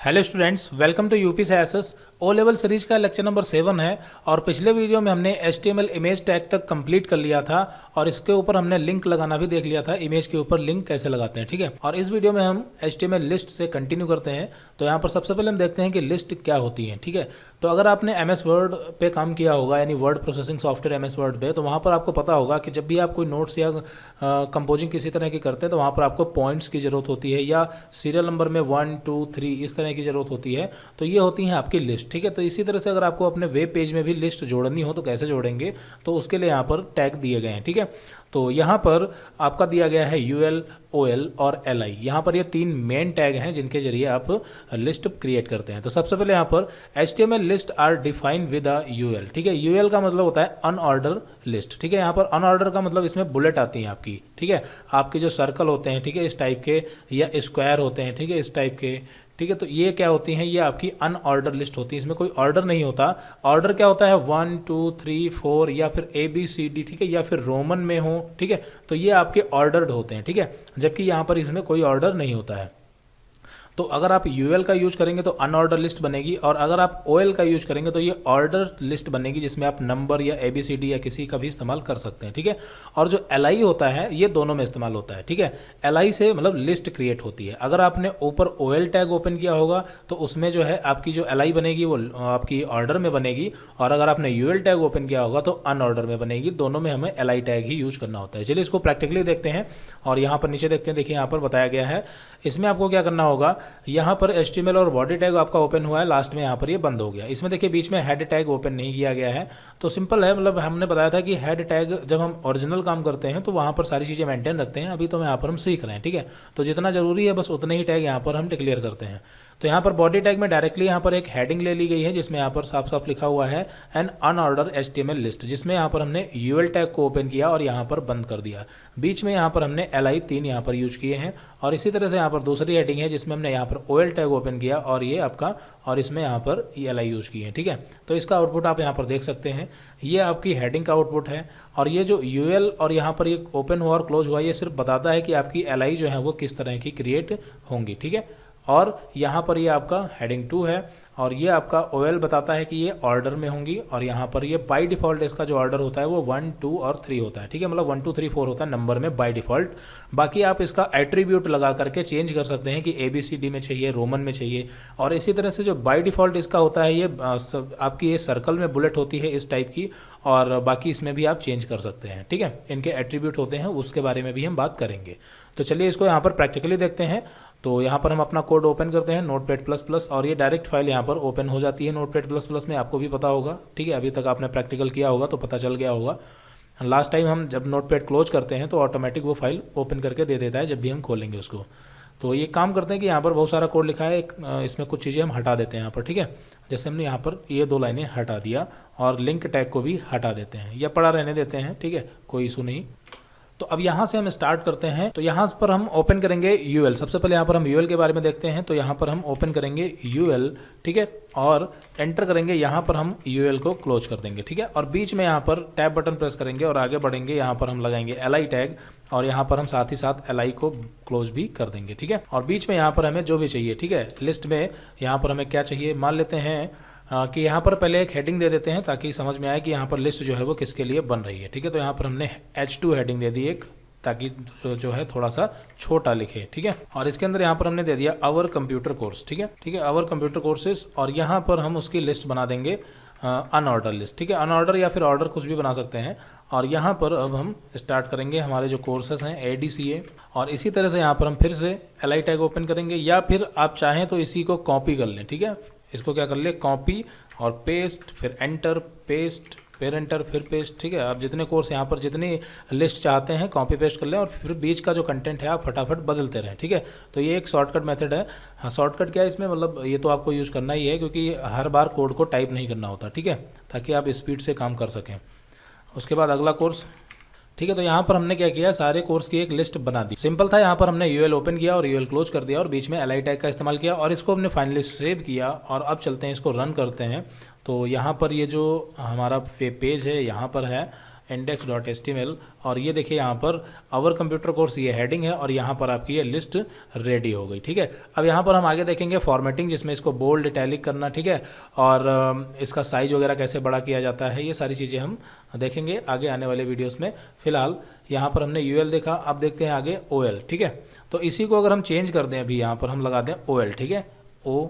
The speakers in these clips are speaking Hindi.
Hello students, welcome to UP sciences. O level series का लेक्चर नंबर 7 है और पिछले वीडियो में हमने HTML इमेज टैग तक कंप्लीट कर लिया था और इसके ऊपर हमने लिंक लगाना भी देख लिया था। इमेज के ऊपर लिंक कैसे लगाते हैं, ठीक है। और इस वीडियो में हम HTML लिस्ट से कंटिन्यू करते हैं। तो यहाँ पर सबसे पहले हम देखते हैं कि लिस्ट क्या होती है, ठीक है। तो अगर आपने MS वर्ड पे काम किया होगा, यानी word processing software MS word पे, तो वहाँ पर आपको पता होगा कि जब भी आप कोई नोट्स या कंपोजिंग किसी तरह की करते हैं तो वहाँ पर आपको पॉइंट्स की ज़रूरत होती है या सीरियल नंबर में 1 2 3 इस तरह की ज़रूरत होती है। तो ये होती हैं आपकी लिस्ट, ठीक है। तो इसी तरह से अगर आपको अपने वेब पेज में भी लिस्ट जोड़नी हो तो कैसे जोड़ेंगे, तो उसके लिए यहाँ पर टैग दिए गए हैं, ठीक है। तो यहाँ पर आपका दिया गया है UL, OL और LI। यहाँ पर ये 3 मेन टैग हैं जिनके जरिए आप लिस्ट क्रिएट करते हैं। तो सबसे पहले यहाँ पर HTML list are defined with a UL, ठीक है। UL का मतलब होता है अनऑर्डर लिस्ट, ठीक है। यहाँ पर अनऑर्डर का मतलब इसमें बुलेट आती हैं आपकी, ठीक है। आपके जो सर्कल होते हैं, ठीक है, इस टाइप के, या स्क्वायर होते हैं, ठीक है, इस टाइप के, ठीक है। तो ये क्या होती हैं, ये आपकी अनऑर्डर लिस्ट होती है। इसमें कोई ऑर्डर नहीं होता। ऑर्डर क्या होता है, 1 2 3 4 या फिर ABCD, ठीक है, या फिर रोमन में हो, ठीक है। तो ये आपके ऑर्डर्ड होते हैं, ठीक है। जबकि यहाँ पर इसमें कोई ऑर्डर नहीं होता है। तो अगर आप UL का यूज करेंगे तो अनऑर्डर लिस्ट बनेगी, और अगर आप OL का यूज करेंगे तो ये ऑर्डर लिस्ट बनेगी, जिसमें आप नंबर या ABCD या किसी का भी इस्तेमाल कर सकते हैं, ठीक है। और जो LI होता है ये दोनों में इस्तेमाल होता है, ठीक है। LI से मतलब लिस्ट क्रिएट होती है। अगर आपने ऊपर OL टैग ओपन किया होगा तो उसमें जो है आपकी जो LI बनेगी वो आपकी ऑर्डर में बनेगी, और अगर आपने UL टैग ओपन किया होगा तो अनऑर्डर में बनेगी। दोनों में हमें LI टैग ही यूज करना होता है। चलिए इसको प्रैक्टिकली देखते हैं और यहाँ पर नीचे देखते हैं। देखिए यहाँ पर बताया गया है, इसमें आपको क्या करना होगा, यहाँ पर HTML और बॉडी टैग आपका ओपन हुआ है, लास्ट में यहाँ पर ये बंद हो गया। इसमें देखिए बीच में हेड टैग ओपन नहीं किया गया है। तो सिंपल है, मतलब हमने बताया था कि हेड टैग जब हम ओरिजिनल काम करते हैं तो वहाँ पर सारी चीज़ें मेंटेन रखते हैं। अभी तो यहाँ पर हम सीख रहे हैं, ठीक है। तो जितना जरूरी है बस उतने ही टैग यहाँ पर हम डिक्लेयर करते हैं। तो यहाँ पर बॉडी टैग में डायरेक्टली यहाँ पर एक हेडिंग ले ली गई है, जिसमें यहाँ पर साफ साफ लिखा हुआ है एन अनऑर्डर HTML लिस्ट, जिसमें यहाँ पर हमने UL टैग को ओपन किया और यहाँ पर बंद कर दिया। बीच में यहाँ पर हमने LI 3 यहाँ पर यूज किए हैं, और इसी तरह से यहाँ पर दूसरी हेडिंग है जिसमें हमने यहाँ पर OL टैग ओपन किया और ये आपका, और इसमें यहाँ पर LI यूज किए हैं, ठीक है। तो इसका आउटपुट आप यहाँ पर देख सकते हैं। ये आपकी हेडिंग का आउटपुट है, और ये जो UL और यहाँ पर ये ओपन हुआ और क्लोज हुआ, ये सिर्फ बताता है कि आपकी LI जो है वो किस तरह की क्रिएट होंगी, ठीक है। और यहाँ पर ये आपका हेडिंग 2 है, और ये आपका OL बताता है कि ये ऑर्डर में होंगी, और यहाँ पर ये बाय डिफ़ॉल्ट इसका जो ऑर्डर होता है वो 1 2 और 3 होता है, ठीक है। मतलब 1 2 3 4 होता है नंबर में बाय डिफ़ॉल्ट। बाकी आप इसका एट्रीब्यूट लगा करके चेंज कर सकते हैं कि ABCD में चाहिए, रोमन में चाहिए। और इसी तरह से जो बाय डिफ़ॉल्ट इसका होता है, ये आपकी ये सर्कल में बुलेट होती है इस टाइप की, और बाकी इसमें भी आप चेंज कर सकते हैं, ठीक है। इनके एट्रीब्यूट होते हैं, उसके बारे में भी हम बात करेंगे। तो चलिए इसको यहाँ पर प्रैक्टिकली देखते हैं। तो यहाँ पर हम अपना कोड ओपन करते हैं Notepad++, और ये डायरेक्ट फाइल यहाँ पर ओपन हो जाती है Notepad++ में। आपको भी पता होगा, ठीक है। अभी तक आपने प्रैक्टिकल किया होगा तो पता चल गया होगा। लास्ट टाइम हम जब नोटपैड क्लोज करते हैं तो ऑटोमेटिक वो फाइल ओपन करके दे देता है जब भी हम खोलेंगे उसको। तो ये काम करते हैं कि यहाँ पर बहुत सारा कोड लिखा है, इसमें कुछ चीज़ें हम हटा देते हैं यहाँ पर, ठीक है। जैसे हमने यहाँ पर ये 2 लाइनें हटा दिया, और लिंक टैग को भी हटा देते हैं या पड़ा रहने देते हैं, ठीक है, कोई इशू नहीं। तो अब यहाँ से हम स्टार्ट करते हैं। तो यहाँ पर हम ओपन करेंगे UL। सबसे पहले यहाँ पर हम UL के बारे में देखते हैं। तो यहाँ पर हम ओपन करेंगे UL, ठीक है, और एंटर करेंगे। यहाँ पर हम UL को क्लोज कर देंगे, ठीक है। और बीच में यहाँ पर टैब बटन प्रेस करेंगे और आगे बढ़ेंगे। यहाँ पर हम लगाएंगे LI टैग, और यहाँ पर हम साथ ही साथ LI को क्लोज भी कर देंगे, ठीक है। और बीच में यहाँ पर हमें जो भी चाहिए, ठीक है, लिस्ट में यहाँ पर हमें क्या चाहिए, मान लेते हैं कि यहाँ पर पहले एक हेडिंग दे देते हैं ताकि समझ में आए कि यहाँ पर लिस्ट जो है वो किसके लिए बन रही है, ठीक है। तो यहाँ पर हमने H2 हेडिंग दे दी एक, ताकि जो है थोड़ा सा छोटा लिखे, ठीक है। और इसके अंदर यहाँ पर हमने दे दिया आवर कंप्यूटर कोर्स, ठीक है, ठीक है, आवर कंप्यूटर कोर्सेज। और यहाँ पर हम उसकी लिस्ट बना देंगे अनऑर्डर लिस्ट, ठीक है। अनऑर्डर या फिर ऑर्डर कुछ भी बना सकते हैं। और यहाँ पर अब हम स्टार्ट करेंगे हमारे जो कोर्सेज हैं ADCA, और इसी तरह से यहाँ पर हम फिर से LI टैग ओपन करेंगे, या फिर आप चाहें तो इसी को कॉपी कर लें, ठीक है। इसको क्या कर ले, कॉपी और पेस्ट, फिर एंटर, पेस्ट, फिर एंटर, फिर पेस्ट, ठीक है। आप जितने कोर्स यहाँ पर जितनी लिस्ट चाहते हैं कॉपी पेस्ट कर लें, और फिर बीच का जो कंटेंट है आप फटाफट बदलते रहें, ठीक है। तो ये एक शॉर्टकट मेथड है। हाँ, शॉर्टकट क्या है इसमें, मतलब ये तो आपको यूज़ करना ही है, क्योंकि हर बार कोड को टाइप नहीं करना होता, ठीक है, ताकि आप स्पीड से काम कर सकें। उसके बाद अगला कोर्स, ठीक है। तो यहाँ पर हमने क्या किया, सारे कोर्स की एक लिस्ट बना दी। सिंपल था। यहाँ पर हमने UL ओपन किया और UL क्लोज कर दिया, और बीच में LI टैग का इस्तेमाल किया, और इसको हमने फाइनली सेव किया। और अब चलते हैं, इसको रन करते हैं। तो यहाँ पर ये जो हमारा पेज है यहाँ पर है, index.html और ये देखिए यहाँ पर आवर कंप्यूटर कोर्स ये हेडिंग है और यहाँ पर आपकी ये लिस्ट रेडी हो गई। ठीक है, अब यहाँ पर हम आगे देखेंगे फॉर्मेटिंग, जिसमें इसको बोल्ड इटैलिक करना, ठीक है, और इसका साइज वगैरह कैसे बड़ा किया जाता है, ये सारी चीज़ें हम देखेंगे आगे आने वाले वीडियोस में। फिलहाल यहाँ पर हमने UL देखा, अब देखते हैं आगे OL। ठीक है, तो इसी को अगर हम चेंज कर दें, अभी यहाँ पर हम लगा दें OL, ठीक है, O,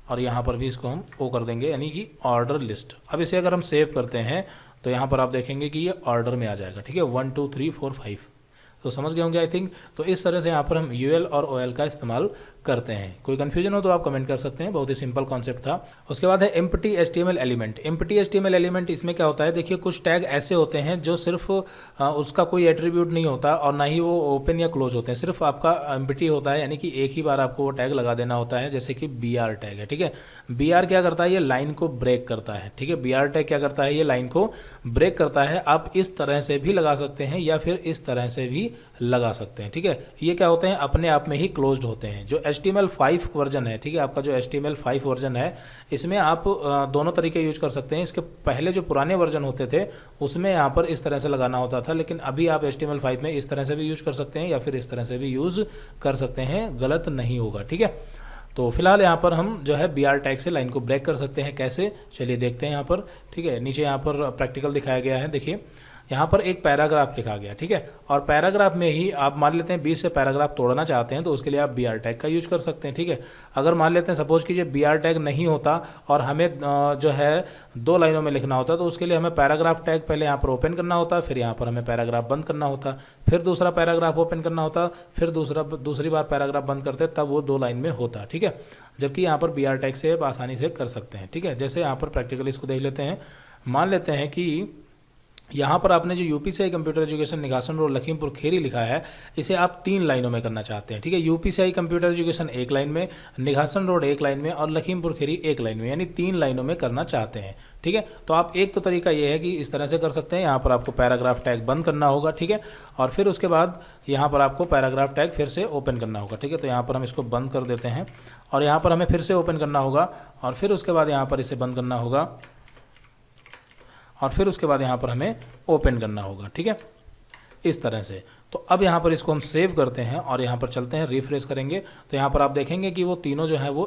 और यहाँ पर भी इसको हम O कर देंगे, यानी कि ऑर्डर लिस्ट। अब इसे अगर हम सेव करते हैं तो यहाँ पर आप देखेंगे कि ये ऑर्डर में आ जाएगा। ठीक है, 1 2 3 4 5, तो समझ गए होंगे आई थिंक। तो इस तरह से यहाँ पर हम UL और OL का इस्तेमाल करते हैं। कोई कन्फ्यूजन हो तो आप कमेंट कर सकते हैं, बहुत ही सिंपल कॉन्सेप्ट था। उसके बाद है empty HTML element. Empty HTML element, इसमें क्या होता है, देखिए कुछ टैग ऐसे होते हैं जो सिर्फ उसका कोई एट्रीब्यूट नहीं होता और ना ही वो ओपन या क्लोज होते हैं, सिर्फ आपका एम्प्टी होता है, यानी कि एक ही बार आपको वो टैग लगा देना होता है। जैसे कि BR टैग है, ठीक है, BR क्या करता है, ये लाइन को ब्रेक करता है। ठीक है, BR टैग क्या करता है, ये लाइन को ब्रेक करता है। आप इस तरह से भी लगा सकते हैं या फिर इस तरह से भी लगा सकते हैं। ठीक है, ये क्या होते हैं, अपने आप में ही क्लोज्ड होते हैं। जो HTML5 वर्जन है, ठीक है, आपका जो HTML5 वर्जन है, इसमें आप दोनों तरीके यूज कर सकते हैं। इसके पहले जो पुराने वर्जन होते थे उसमें यहाँ पर इस तरह से लगाना होता था, लेकिन अभी आप HTML5 में इस तरह से भी यूज कर सकते हैं या फिर इस तरह से भी यूज कर सकते हैं, गलत नहीं होगा। ठीक है, तो फिलहाल यहाँ पर हम जो है BR टैग से लाइन को ब्रेक कर सकते हैं। कैसे, चलिए देखते हैं यहाँ पर। ठीक है, नीचे यहाँ पर प्रैक्टिकल दिखाया गया है। देखिए यहाँ पर एक पैराग्राफ लिखा गया, ठीक है, और पैराग्राफ में ही आप मान लेते हैं 20 से पैराग्राफ तोड़ना चाहते हैं तो उसके लिए आप BR टैग का यूज कर सकते हैं। ठीक है, अगर मान लेते हैं सपोज कीजिए BR टैग नहीं होता और हमें जो है 2 लाइनों में लिखना होता, तो उसके लिए हमें पैराग्राफ टैग पहले यहाँ पर ओपन करना होता, फिर यहाँ पर हमें पैराग्राफ बंद करना होता, फिर दूसरा पैराग्राफ ओपन करना होता, फिर दूसरी बार पैराग्राफ बंद करते, तब वो 2 लाइन में होता। ठीक है, जबकि यहाँ पर BR टैग से आप आसानी से कर सकते हैं। ठीक है, जैसे यहाँ पर प्रैक्टिकली इसको देख लेते हैं। मान लेते हैं कि यहाँ पर आपने जो UPCI computer education Nighasan road Lakhimpur Kheri लिखा है, इसे आप 3 लाइनों में करना चाहते हैं। ठीक है, UPCI कंप्यूटर एजुकेशन 1 लाइन में, निघासन रोड 1 लाइन में और लखीमपुर खीरी 1 लाइन में, यानी 3 लाइनों में करना चाहते हैं। ठीक है, तो आप एक तो तरीका ये है कि इस तरह से कर सकते हैं, यहाँ पर आपको पैराग्राफ टैग बंद करना होगा। ठीक है, और फिर उसके बाद यहाँ पर आपको पैराग्राफ टैग फिर से ओपन करना होगा। ठीक है, तो यहाँ पर हम इसको बंद कर देते हैं और यहाँ पर हमें फिर से ओपन करना होगा और फिर उसके बाद यहाँ पर इसे बंद करना होगा और फिर उसके बाद यहाँ पर हमें ओपन करना होगा। ठीक है, इस तरह से। तो अब यहाँ पर इसको हम सेव करते हैं और यहाँ पर चलते हैं, रिफ्रेश करेंगे तो यहाँ पर आप देखेंगे कि वो तीनों जो है वो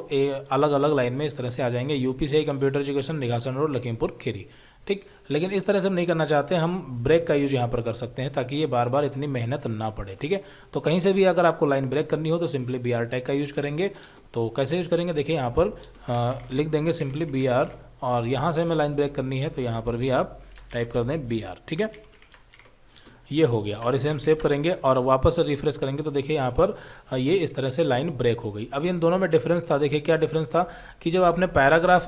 अलग अलग लाइन में इस तरह से आ जाएंगे। UPCI computer education Nighasan road Lakhimpur Kheri. ठीक, लेकिन इस तरह से हम नहीं करना चाहते, हम ब्रेक का यूज यहाँ पर कर सकते हैं ताकि ये बार बार इतनी मेहनत ना पड़े। ठीक है, तो कहीं से भी अगर आपको लाइन ब्रेक करनी हो तो सिंपली BR टैग का यूज करेंगे। तो कैसे यूज करेंगे, देखिए यहाँ पर लिख देंगे सिंपली BR, और यहाँ से हमें लाइन ब्रेक करनी है तो यहाँ पर भी आप टाइप कर दें BR। ठीक है, ये हो गया और इसे हम सेव करेंगे और वापस से रिफ्रेश करेंगे तो देखिए यहाँ पर ये इस तरह से लाइन ब्रेक हो गई। अब इन दोनों में डिफरेंस था, देखिए क्या डिफरेंस था कि जब आपने पैराग्राफ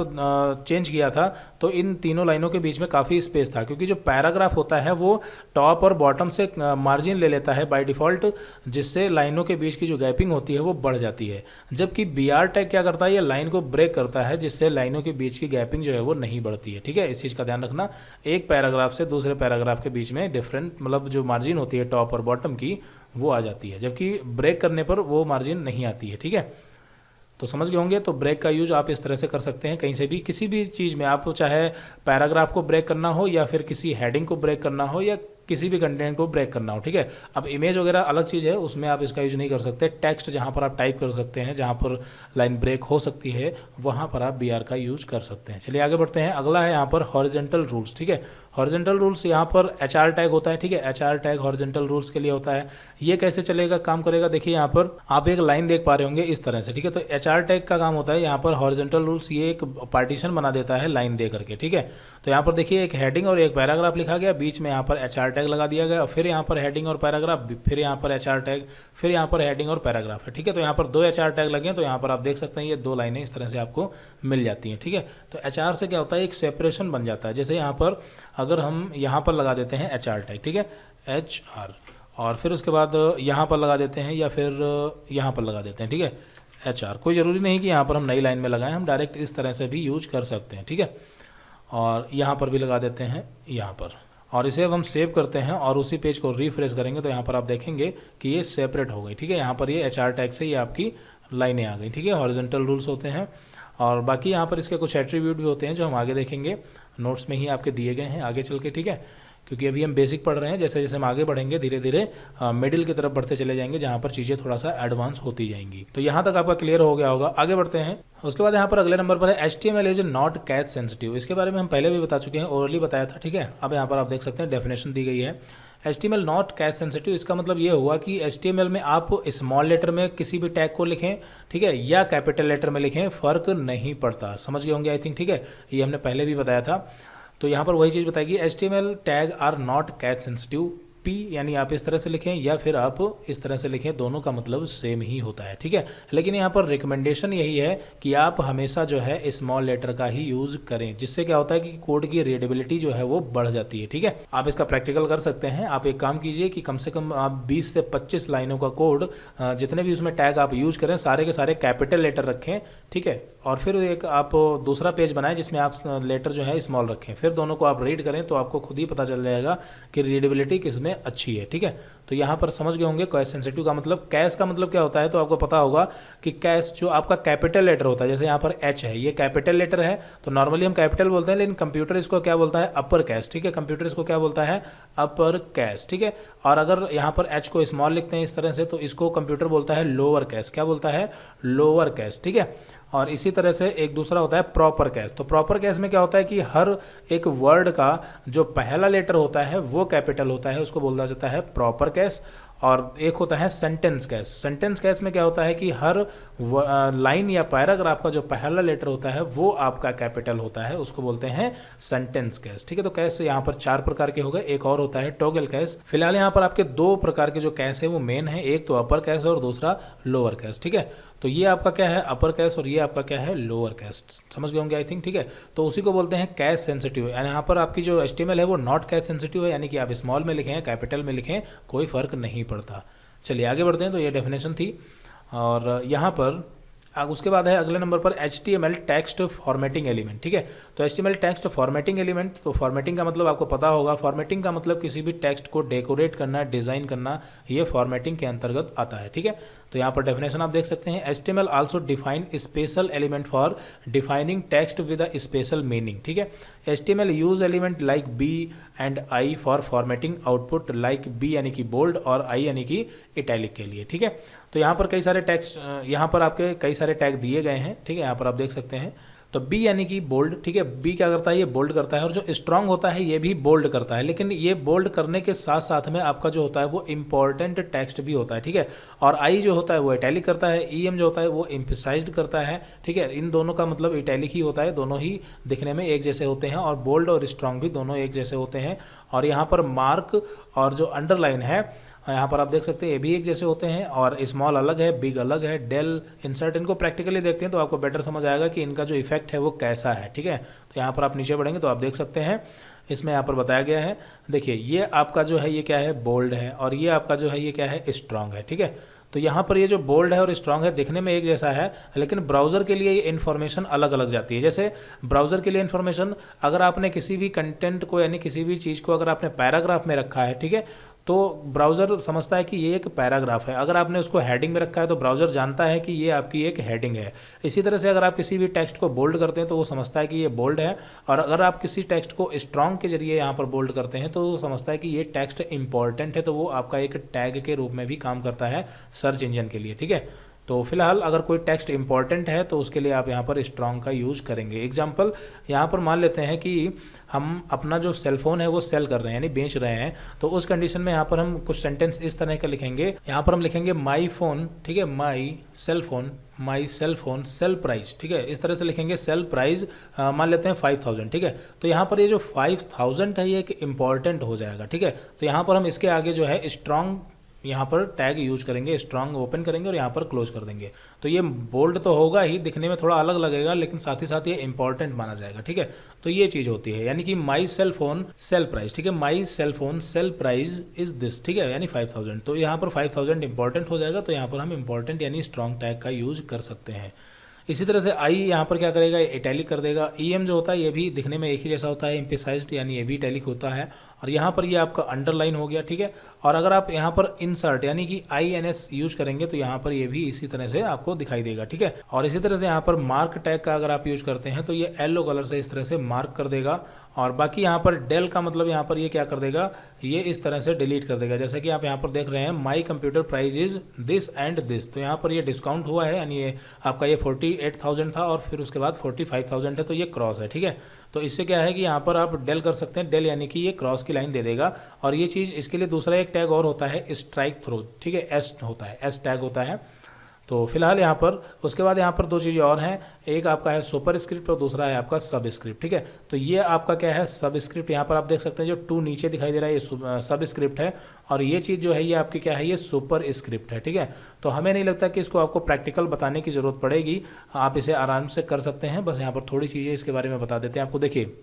चेंज किया था तो इन तीनों लाइनों के बीच में काफ़ी स्पेस था, क्योंकि जो पैराग्राफ होता है वो टॉप और बॉटम से मार्जिन ले लेता है बाय डिफ़ॉल्ट, जिससे लाइनों के बीच की जो गैपिंग होती है वो बढ़ जाती है। जबकि BR टैग क्या करता है, ये लाइन को ब्रेक करता है, जिससे लाइनों के बीच की गैपिंग जो है वो नहीं बढ़ती है। ठीक है, इस चीज़ का ध्यान रखना, एक पैराग्राफ से दूसरे पैराग्राफ के बीच में डिफरेंट मतलब जो मार्जिन होती है टॉप और बॉटम की वो आ जाती है, जबकि ब्रेक करने पर वो मार्जिन नहीं आती है। ठीक है, तो समझ गए होंगे। तो ब्रेक का यूज आप इस तरह से कर सकते हैं, कहीं से भी किसी भी चीज़ में, आप चाहे पैराग्राफ को ब्रेक करना हो या फिर किसी हेडिंग को ब्रेक करना हो या किसी भी कंटेंट को ब्रेक करना हो। ठीक है, अब इमेज वगैरह अलग चीज़ है, उसमें आप इसका यूज नहीं कर सकते। टेक्स्ट जहाँ पर आप टाइप कर सकते हैं, जहाँ पर लाइन ब्रेक हो सकती है, वहाँ पर आप BR का यूज कर सकते हैं। चलिए आगे बढ़ते हैं। अगला है यहाँ पर हॉरिजेंटल रूल्स। ठीक है, हॉरिजेंटल रूल्स यहाँ पर HR टैग होता है। ठीक है, HR टैग हॉरिजेंटल रूल्स के लिए होता है। ये कैसे चलेगा, काम करेगा, देखिए यहाँ पर आप एक लाइन देख पा रहे होंगे इस तरह से। ठीक है, तो HR टैग का काम होता है यहाँ पर हॉरिजेंटल रूल्स, ये एक पार्टीशन बना देता है लाइन दे करके। ठीक है, तो यहाँ पर देखिए एक हेडिंग और एक पैराग्राफ लिखा गया, बीच में यहाँ पर HR टैग लगा दिया गया, फिर यहाँ पर हेडिंग और पैराग्राफ, फिर यहाँ पर HR टैग, फिर यहाँ पर हेडिंग और पैराग्राफ है। ठीक है, तो यहाँ पर 2 HR टैग लगे हैं, तो यहाँ पर आप देख सकते हैं ये 2 लाइनें इस तरह से आपको मिल जाती हैं। ठीक है, तो HR से क्या होता है, एक सेपरेशन बन जाता है। जैसे यहाँ पर अगर हम यहाँ पर लगा देते हैं HR टैग, ठीक है, HR, और फिर उसके बाद यहाँ पर लगा देते हैं या फिर यहाँ पर लगा देते हैं। ठीक है, HR, कोई ज़रूरी नहीं कि यहाँ पर हम नई लाइन में लगाएं, हम डायरेक्ट इस तरह से भी यूज कर सकते हैं। ठीक है, और यहाँ पर भी लगा देते हैं यहाँ पर, और इसे अब हम सेव करते हैं और उसी पेज को रिफ्रेश करेंगे तो यहाँ पर आप देखेंगे कि ये सेपरेट हो गई। ठीक है, यहाँ पर ये HR टैग से ये आपकी लाइनें आ गई। ठीक है, हॉरिजॉन्टल रूल्स होते हैं और बाकी यहाँ पर इसके कुछ एट्रीब्यूट भी होते हैं जो हम आगे देखेंगे, नोट्स में ही आपके दिए गए हैं आगे चल के। ठीक है, क्योंकि अभी हम बेसिक पढ़ रहे हैं। जैसे जैसे हम आगे बढ़ेंगे धीरे धीरे मिडिल की तरफ बढ़ते चले जाएंगे, जहाँ पर चीज़ें थोड़ा सा एडवांस होती जाएंगी। तो यहाँ तक आपका क्लियर हो गया होगा। आगे बढ़ते हैं। उसके बाद यहाँ पर अगले नंबर पर है HTML is not case sensitive. इसके बारे में हम पहले भी बता चुके हैं, ओरली बताया था, ठीक है। अब यहाँ पर आप देख सकते हैं डेफिनेशन दी गई है। HTML नॉट कैच सेंसिटिव, इसका मतलब ये हुआ कि HTML में आप स्मॉल लेटर में किसी भी टैग को लिखें, ठीक है, या कैपिटल लेटर में लिखें, फ़र्क नहीं पड़ता। समझ गए होंगे आई थिंक, ठीक है। ये हमने पहले भी बताया था। तो यहाँ पर वही चीज़ बताएगी, HTML tag are not case sensitive. P यानी आप इस तरह से लिखें या फिर आप इस तरह से लिखें, दोनों का मतलब सेम ही होता है, ठीक है। लेकिन यहाँ पर रिकमेंडेशन यही है कि आप हमेशा जो है स्मॉल लेटर का ही यूज़ करें, जिससे क्या होता है कि कोड की रीडेबिलिटी जो है वो बढ़ जाती है, ठीक है। आप इसका प्रैक्टिकल कर सकते हैं। आप एक काम कीजिए कि कम से कम आप 20 से 25 लाइनों का कोड, जितने भी उसमें टैग आप यूज करें, सारे के सारे कैपिटल लेटर रखें, ठीक है। और फिर एक आप दूसरा पेज बनाएं जिसमें आप लेटर जो है स्मॉल रखें, फिर दोनों को आप रीड करें तो आपको खुद ही पता चल जाएगा कि रीडेबिलिटी किसमें अच्छी है, ठीक है। तो यहाँ पर समझ गए होंगे कैश सेंसिटिव का मतलब। कैश का मतलब क्या होता है तो आपको पता होगा कि कैश जो आपका कैपिटल लेटर होता है, जैसे यहाँ पर H है, ये कैपिटल लेटर है तो नॉर्मली हम कैपिटल बोलते हैं, लेकिन कंप्यूटर इसको क्या बोलता है, अपर कैश, ठीक है। कंप्यूटर इसको क्या बोलता है, अपर कैश, ठीक है। और अगर यहाँ पर H को स्मॉल लिखते हैं इस तरह से तो इसको कंप्यूटर बोलता है लोअर कैश। क्या बोलता है, लोअर कैश, ठीक है। और इसी तरह से एक दूसरा होता है प्रॉपर कैश। तो प्रॉपर कैश में क्या होता है कि हर एक वर्ड का जो पहला लेटर होता है वो कैपिटल होता है, उसको बोला जाता है प्रॉपर कैश। और एक होता है सेंटेंस कैश। सेंटेंस कैश में क्या होता है कि हर लाइन या पैराग्राफ का जो पहला लेटर होता है वो आपका कैपिटल होता है, उसको बोलते हैं सेंटेंस कैश, ठीक है। तो कैश यहाँ पर 4 प्रकार के हो गए। एक और होता है टॉगल कैश। फिलहाल यहाँ पर आपके 2 प्रकार के जो कैश है वो मेन है, एक तो अपर कैश और दूसरा लोअर कैश, ठीक है। तो ये आपका क्या है, अपर कैश, और ये आपका क्या है, लोअर कैश। समझ गए होंगे आई थिंक, ठीक है। तो उसी को बोलते हैं कैश सेंसिटिव। यानी यहाँ पर आपकी जो HTML है वो नॉट कैश सेंसिटिव है, यानी कि आप स्मॉल में लिखें कैपिटल में लिखें कोई फर्क नहीं पड़ता। चलिए आगे बढ़ते हैं। तो ये डेफिनेशन थी। और यहाँ पर उसके बाद है अगले नंबर पर HTML टेक्स्ट फॉर्मेटिंग एलिमेंट, ठीक है। तो HTML टेक्स्ट फॉर्मेटिंग एलिमेंट, तो फॉर्मेटिंग का मतलब आपको पता होगा। फॉर्मेटिंग का मतलब किसी भी टेक्स्ट को डेकोरेट करना, डिज़ाइन करना, ये फॉर्मेटिंग के अंतर्गत आता है, ठीक है। तो यहाँ पर डेफिनेशन आप देख सकते हैं, HTML also define special element for defining text with a special meaning, ठीक है। HTML use element like B and I for formatting output, like B यानी कि बोल्ड और I यानी कि इटैलिक के लिए, ठीक है। तो यहाँ पर कई सारे टेक्स्ट, यहाँ पर आपके कई सारे टैग दिए गए हैं, ठीक है। यहाँ पर आप देख सकते हैं। तो B यानी कि बोल्ड, ठीक है। B क्या करता है, ये बोल्ड करता है, और जो स्ट्रांग होता है ये भी बोल्ड करता है। लेकिन ये बोल्ड करने के साथ साथ में आपका जो होता है वो इंपॉर्टेंट टेक्स्ट भी होता है, ठीक है। और I जो होता है वो इटैलिक करता है, EM जो होता है वो एम्फसाइज्ड करता है, ठीक है। इन दोनों का मतलब इटैलिक ही होता है, दोनों ही दिखने में एक जैसे होते हैं, और बोल्ड और स्ट्रांग भी दोनों एक जैसे होते हैं। और यहाँ पर मार्क और जो अंडरलाइन है यहाँ पर आप देख सकते हैं ये भी एक जैसे होते हैं, और स्मॉल अलग है, बिग अलग है, डेल, इंसर्ट, इनको प्रैक्टिकली देखते हैं तो आपको बेटर समझ आएगा कि इनका जो इफेक्ट है वो कैसा है, ठीक है। तो यहाँ पर आप नीचे बढ़ेंगे तो आप देख सकते हैं इसमें यहाँ पर बताया गया है। देखिए ये आपका जो है ये क्या है, बोल्ड है, और ये आपका जो है ये क्या है, स्ट्रांग है, ठीक है। तो यहाँ पर ये जो बोल्ड है और स्ट्रांग है दिखने में एक जैसा है, लेकिन ब्राउज़र के लिए ये इन्फॉर्मेशन अलग अलग जाती है। जैसे ब्राउज़र के लिए इन्फॉर्मेशन, अगर आपने किसी भी कंटेंट को यानी किसी भी चीज़ को अगर आपने पैराग्राफ में रखा है, ठीक है, तो ब्राउज़र समझता है कि ये एक पैराग्राफ है। अगर आपने उसको हेडिंग में रखा है तो ब्राउज़र जानता है कि ये आपकी एक हेडिंग है। इसी तरह से अगर आप किसी भी टेक्स्ट को बोल्ड करते हैं तो वो समझता है कि ये बोल्ड है, और अगर आप किसी टेक्स्ट को स्ट्रांग के जरिए यहाँ पर बोल्ड करते हैं तो वो समझता है कि ये टेक्स्ट इंपॉर्टेंट है, तो वो आपका एक टैग के रूप में भी काम करता है सर्च इंजन के लिए, ठीक है। तो फिलहाल अगर कोई टेक्स्ट इंपॉर्टेंट है तो उसके लिए आप यहाँ पर स्ट्रांग का यूज़ करेंगे। एग्जांपल यहाँ पर मान लेते हैं कि हम अपना जो सेलफोन है वो सेल कर रहे हैं यानी बेच रहे हैं, तो उस कंडीशन में यहाँ पर हम कुछ सेंटेंस इस तरह का लिखेंगे। यहाँ पर हम लिखेंगे माई फोन, ठीक है, my cell phone sale price, ठीक है, इस तरह से लिखेंगे। सेल प्राइस मान लेते हैं 5000, ठीक है। तो यहाँ पर ये जो 5000 है ये एक इम्पॉर्टेंट हो जाएगा, ठीक है। तो यहाँ पर हम इसके आगे जो है स्ट्रांग यहाँ पर टैग यूज करेंगे, स्ट्रांग ओपन करेंगे और यहाँ पर क्लोज कर देंगे। तो ये बोल्ड तो होगा ही, दिखने में थोड़ा अलग लगेगा, लेकिन साथ ही साथ ये इंपॉर्टेंट माना जाएगा, ठीक है। तो ये चीज़ होती है, यानी कि my cell phone sale price, ठीक है, my cell phone sale price is this, ठीक है, यानी 5000। तो यहाँ पर 5000 इंपॉर्टेंट हो जाएगा, तो यहाँ पर हम इंपॉर्टेंट यानी स्ट्रांग टैग का यूज कर सकते हैं। इसी तरह से आई यहाँ पर क्या करेगा, इटैलिक कर देगा। EM जो होता है ये भी दिखने में एक ही जैसा होता है, एम्फसाइज्ड, यानी ये भी इटैलिक होता है। और यहाँ पर ये आपका अंडरलाइन हो गया, ठीक है। और अगर आप यहाँ पर इंसर्ट यानी कि INS यूज करेंगे तो यहाँ पर ये भी इसी तरह से आपको दिखाई देगा, ठीक है। और इसी तरह से यहाँ पर मार्क टैग का अगर आप यूज करते हैं तो ये येलो कलर से इस तरह से मार्क कर देगा, और बाकी यहाँ पर डेल का मतलब यहाँ पर ये क्या कर देगा, ये इस तरह से डिलीट कर देगा। जैसे कि आप यहाँ पर देख रहे हैं my computer price is this and this, तो यहाँ पर ये डिस्काउंट हुआ है, यानी ये आपका ये 48,000 था और फिर उसके बाद 45,000 है, तो ये क्रॉस है। ठीक है, तो इससे क्या है कि यहाँ पर आप डेल कर सकते हैं, डेल यानी कि ये क्रॉस की लाइन दे देगा। और ये चीज़ इसके लिए दूसरा एक टैग और होता है स्ट्राइक थ्रू, ठीक है, एस होता है, एस टैग होता है। तो फिलहाल यहाँ पर उसके बाद यहाँ पर दो चीज़ें और हैं, एक आपका है सुपर स्क्रिप्ट और दूसरा है आपका सब स्क्रिप्ट। ठीक है, तो ये आपका क्या है सब स्क्रिप्ट, यहाँ पर आप देख सकते हैं जो 2 नीचे दिखाई दे रहा है ये सब स्क्रिप्ट है, और ये चीज़ जो है ये आपकी क्या है, ये सुपर स्क्रिप्ट है। ठीक है, तो हमें नहीं लगता कि इसको आपको प्रैक्टिकल बताने की ज़रूरत पड़ेगी, आप इसे आराम से कर सकते हैं। बस यहाँ पर थोड़ी चीज़ें इसके बारे में बता देते हैं आपको। देखिए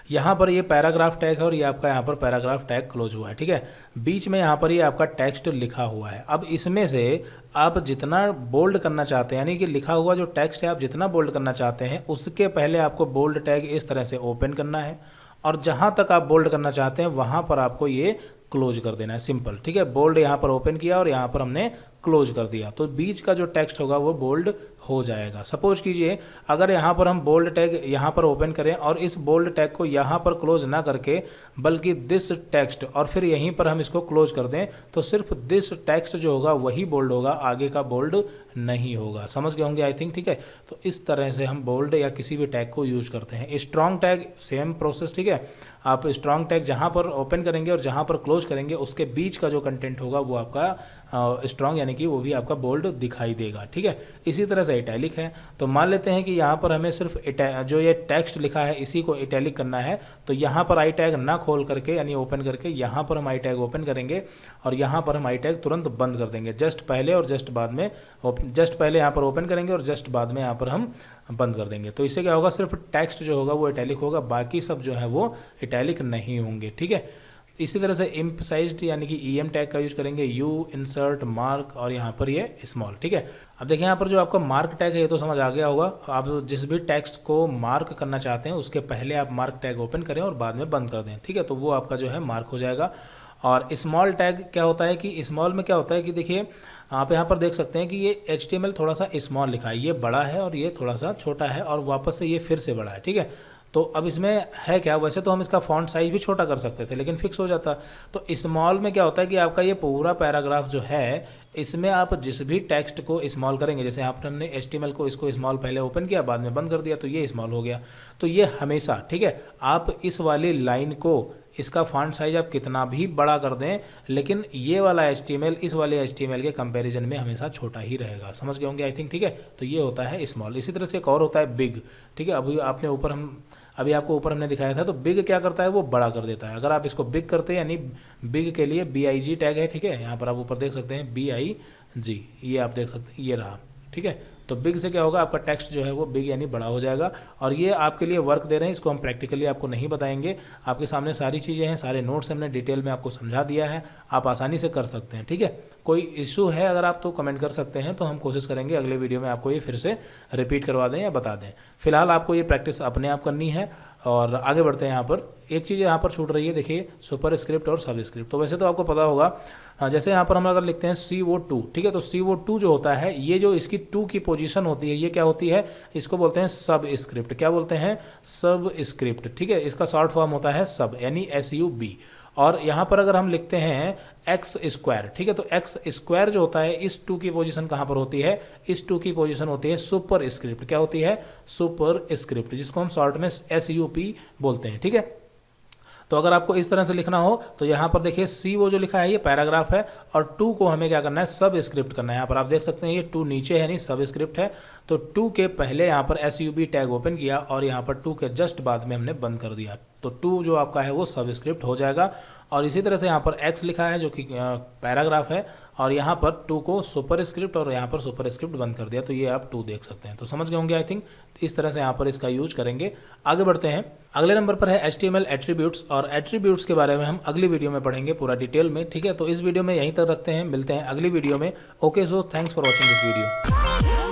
यहाँ पर ये पैराग्राफ टैग है और ये आपका यहाँ पर पैराग्राफ टैग क्लोज हुआ है। ठीक है, बीच में यहाँ पर ये आपका टेक्स्ट लिखा हुआ है। अब इसमें से आप जितना बोल्ड करना चाहते हैं, यानी कि लिखा हुआ जो टेक्स्ट है आप जितना बोल्ड करना चाहते हैं, उसके पहले आपको बोल्ड टैग इस तरह से ओपन करना है, और जहाँ तक आप बोल्ड करना चाहते हैं वहाँ पर आपको ये क्लोज कर देना है, सिंपल। ठीक है, बोल्ड यहाँ पर ओपन किया और यहाँ पर हमने क्लोज कर दिया, तो बीच का जो टेक्स्ट होगा वो बोल्ड हो जाएगा। सपोज कीजिए अगर यहाँ पर हम बोल्ड टैग यहाँ पर ओपन करें और इस बोल्ड टैग को यहाँ पर क्लोज ना करके बल्कि दिस टेक्स्ट और फिर यहीं पर हम इसको क्लोज कर दें, तो सिर्फ दिस टेक्स्ट जो होगा वही बोल्ड होगा, आगे का बोल्ड नहीं होगा। समझ गए होंगे आई थिंक। ठीक है, तो इस तरह से हम बोल्ड या किसी भी टैग को यूज करते हैं। Strong tag same process. ठीक है, आप स्ट्रॉन्ग टैग जहाँ पर ओपन करेंगे और जहाँ पर क्लोज करेंगे उसके बीच का जो कंटेंट होगा वो आपका स्ट्रॉन्ग यानी कि वो भी आपका बोल्ड दिखाई देगा। ठीक है, इसी तरह से इटैलिक है, तो मान लेते हैं कि यहाँ पर हमें सिर्फ जो ये टेक्स्ट लिखा है इसी को इटैलिक करना है, तो यहाँ पर आई टैग ना खोल करके यानी ओपन करके यहाँ पर हम आई टैग ओपन करेंगे और यहाँ पर हम आई टैग तुरंत बंद कर देंगे, जस्ट पहले और जस्ट बाद में, जस्ट पहले यहाँ पर ओपन करेंगे और जस्ट बाद में यहाँ पर हम बंद कर देंगे। तो इससे क्या होगा, सिर्फ टेक्स्ट जो होगा वो इटैलिक होगा, बाकी सब जो है वो इटैलिक नहीं होंगे। ठीक है, इसी तरह से एम्फसाइज्ड यानी कि ईएम टैग का यूज करेंगे, यू, इंसर्ट, मार्क और यहाँ पर ये स्मॉल। ठीक है, अब देखिए यहाँ पर जो आपका मार्क टैग है ये तो समझ आ गया होगा। आप जिस भी टेक्स्ट को मार्क करना चाहते हैं उसके पहले आप मार्क टैग ओपन करें और बाद में बंद कर दें। ठीक है, तो वो आपका जो है मार्क हो जाएगा। और स्मॉल टैग क्या होता है कि स्मॉल में क्या होता है कि देखिए आप यहाँ पर देख सकते हैं कि ये HTML थोड़ा सा स्मॉल लिखा है, ये बड़ा है और ये थोड़ा सा छोटा है और वापस से ये फिर से बड़ा है। ठीक है, तो अब इसमें है क्या, वैसे तो हम इसका फॉन्ट साइज भी छोटा कर सकते थे लेकिन फिक्स हो जाता। तो स्मॉल में क्या होता है कि आपका ये पूरा पैराग्राफ जो है इसमें आप जिस भी टेक्स्ट को स्मॉल करेंगे, जैसे आपने हमने HTML को इसको स्मॉल पहले ओपन किया बाद में बंद कर दिया तो ये स्मॉल हो गया। तो ये हमेशा, ठीक है, आप इस वाली लाइन को इसका फॉन्ट साइज आप कितना भी बड़ा कर दें लेकिन ये वाला HTML इस वाले HTML के कंपैरिजन में हमेशा छोटा ही रहेगा। समझ गए होंगे आई थिंक। ठीक है, तो ये होता है स्मॉल। इसी तरह से एक और होता है बिग। ठीक है, अभी आपको ऊपर हमने दिखाया था, तो बिग क्या करता है वो बड़ा कर देता है। अगर आप इसको बिग करते हैं यानी बिग के लिए BIG टैग है। ठीक है, यहाँ पर आप ऊपर देख सकते हैं BIG, ये आप देख सकते हैं, ये रहा। ठीक है, तो बिग से क्या होगा, आपका टेक्स्ट जो है वो बिग यानी बड़ा हो जाएगा। और ये आपके लिए वर्क दे रहे हैं, इसको हम प्रैक्टिकली आपको नहीं बताएंगे, आपके सामने सारी चीज़ें हैं, सारे नोट्स हमने डिटेल में आपको समझा दिया है, आप आसानी से कर सकते हैं। ठीक है, कोई इशू है अगर आप तो कमेंट कर सकते हैं, तो हम कोशिश करेंगे अगले वीडियो में आपको ये फिर से रिपीट करवा दें या बता दें। फिलहाल आपको ये प्रैक्टिस अपने आप करनी है और आगे बढ़ते हैं। यहाँ पर एक चीज़ यहाँ पर छूट रही है, देखिए सुपर स्क्रिप्ट और सब स्क्रिप्ट। तो वैसे तो आपको पता होगा, जैसे यहाँ पर हम अगर लिखते हैं CO2, ठीक है, तो CO2 जो होता है ये जो इसकी 2 की पोजीशन होती है ये क्या होती है, इसको बोलते हैं सब स्क्रिप्ट। क्या बोलते हैं, सब स्क्रिप्ट। ठीक है, इसका शॉर्ट फॉर्म होता है सब यानी SUB। और यहाँ पर अगर हम लिखते हैं x², ठीक है, तो x² जो होता है इस 2 की पोजीशन कहाँ पर होती है, इस 2 की पोजीशन होती है सुपर स्क्रिप्ट। क्या होती है, सुपर स्क्रिप्ट, जिसको हम शॉर्ट में SUP बोलते हैं। ठीक है, तो अगर आपको इस तरह से लिखना हो तो यहाँ पर देखिए CO जो लिखा है ये पैराग्राफ है और 2 को हमें क्या करना है, सब स्क्रिप्ट करना है। यहाँ पर आप देख सकते हैं ये 2 नीचे है, नहीं सब स्क्रिप्ट है। तो 2 के पहले यहाँ पर SUB टैग ओपन किया और यहाँ पर 2 के जस्ट बाद में हमने बंद कर दिया, तो 2 जो आपका है वो सब स्क्रिप्ट हो जाएगा। और इसी तरह से यहाँ पर X लिखा है जो कि पैराग्राफ है और यहाँ पर 2 को सुपर स्क्रिप्ट और यहाँ पर सुपर स्क्रिप्ट बंद कर दिया, तो ये आप 2 देख सकते हैं। तो समझ गए होंगे आई थिंक। इस तरह से यहाँ पर इसका यूज करेंगे। आगे बढ़ते हैं, अगले नंबर पर है HTML एट्रीब्यूट्स, और एट्रीब्यूट्स के बारे में हम अगली वीडियो में पढ़ेंगे पूरा डिटेल में। ठीक है, तो इस वीडियो में यहीं तक रखते हैं, मिलते हैं अगली वीडियो में। Okay, so thanks for watching this video.